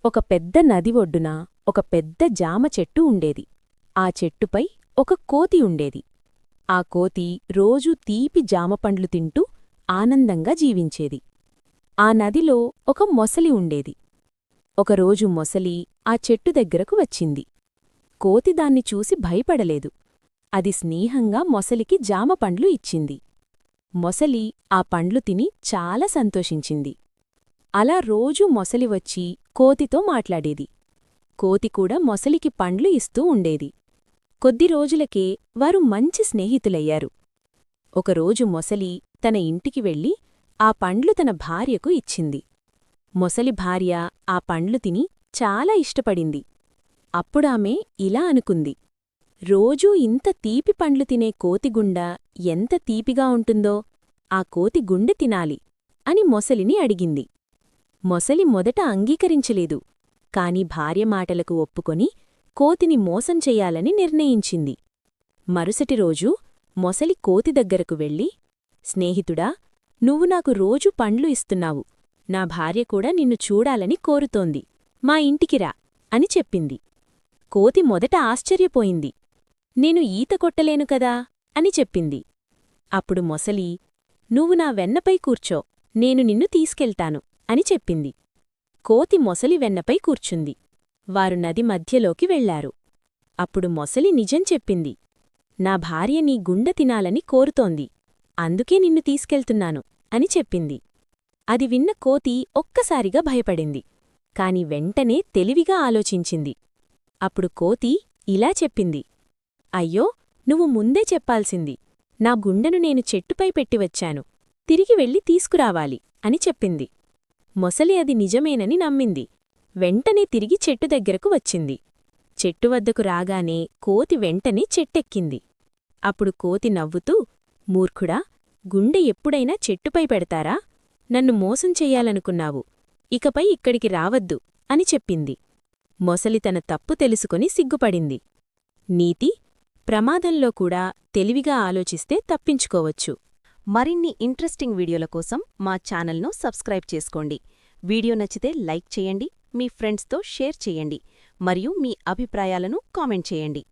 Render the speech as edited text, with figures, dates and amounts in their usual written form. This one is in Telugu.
ఒక పెద్ద నది ఒడ్డున ఒక పెద్ద జామ చెట్టు ఉండేది. ఆ చెట్టుపై ఒక కోతి ఉండేది. ఆ కోతి రోజూ తీపి జామపండ్లు తింటూ ఆనందంగా జీవించేది. ఆ నదిలో ఒక మొసలి ఉండేది. ఒకరోజు మొసలి ఆ చెట్టు దగ్గరకు వచ్చింది. కోతి దాన్ని చూసి భయపడలేదు. అది స్నేహంగా మొసలికి జామపండ్లు ఇచ్చింది. మొసలి ఆ పండ్లు తిని చాలా సంతోషించింది. అలా రోజూ మొసలి వచ్చి కోతితో మాట్లాడేది. కోతి కూడా మొసలికి పండ్లు ఇస్తూ ఉండేది. కొద్ది రోజులకే వారు మంచి స్నేహితులయ్యారు. ఒకరోజు మొసలి తన ఇంటికి వెళ్ళి ఆ పండ్లు తన భార్యకు ఇచ్చింది. మొసలి భార్య ఆ పండ్లు తిని చాలా ఇష్టపడింది. అప్పుడామె ఇలా అనుకుంది, రోజూ ఇంత తీపి పండ్లు తినే కోతిగుండ ఎంత తీపిగా ఉంటుందో ఆ కోతి గుండె తినాలి అని మొసలిని అడిగింది. మొసలి మొదట అంగీకరించలేదు, కాని భార్య మాటలకు ఒప్పుకొని కోతిని మోసం చెయ్యాలని నిర్ణయించింది. మరుసటి రోజు మొసలి కోతి దగ్గరకు వెళ్ళి, స్నేహితుడా, నువ్వు నాకు రోజూ పండ్లు ఇస్తున్నావు. నా భార్య కూడా నిన్ను చూడాలని కోరుతోంది. మా ఇంటికిరా అని చెప్పింది. కోతి మొదట ఆశ్చర్యపోయింది. నేను ఈత కొట్టలేను కదా అని చెప్పింది. అప్పుడు మొసలి, నువ్వు నా వెన్నపై కూర్చో, నేను నిన్ను తీసుకెళ్తాను అని చెప్పింది. కోతి మొసలి వెన్నపై కూర్చుంది. వారు నది మధ్యలోకి వెళ్లారు. అప్పుడు మొసలి నిజం చెప్పింది. నా భార్య నీ గుండె తినాలని కోరుతోంది. అందుకే నిన్ను తీసుకెళ్తున్నాను అని చెప్పింది. అది విన్న కోతి ఒక్కసారిగా భయపడింది. కాని వెంటనే తెలివిగా ఆలోచించింది. అప్పుడు కోతి ఇలా చెప్పింది, అయ్యో, నువ్వు ముందే చెప్పాల్సింది. నా గుండెను నేను చెట్టుపై పెట్టివచ్చాను. తిరిగి వెళ్ళి తీసుకురావాలి అని చెప్పింది. మొసలి అది నిజమేనని నమ్మింది. వెంటనే తిరిగి చెట్టు దగ్గరకు వచ్చింది. చెట్టు వద్దకు రాగానే కోతి వెంటనే చెట్టెక్కింది. అప్పుడు కోతి నవ్వుతూ, మూర్ఖుడా, గుండె ఎప్పుడైనా చెట్టుపై పెడతారా? నన్ను మోసం చెయ్యాలనుకున్నావు. ఇకపై ఇక్కడికి రావద్దు అని చెప్పింది. మొసలి తన తప్పు తెలుసుకొని సిగ్గుపడింది. నీతి: ప్రమాదంలో కూడా తెలివిగా ఆలోచిస్తే తప్పించుకోవచ్చు. మరిన్ని ఇంట్రెస్టింగ్ వీడియోల కోసం మా ఛానల్ను సబ్స్క్రైబ్ చేసుకోండి. వీడియో నచ్చితే లైక్ చేయండి, మీ ఫ్రెండ్స్తో షేర్ చేయండి మరియు మీ అభిప్రాయాలను కామెంట్ చేయండి.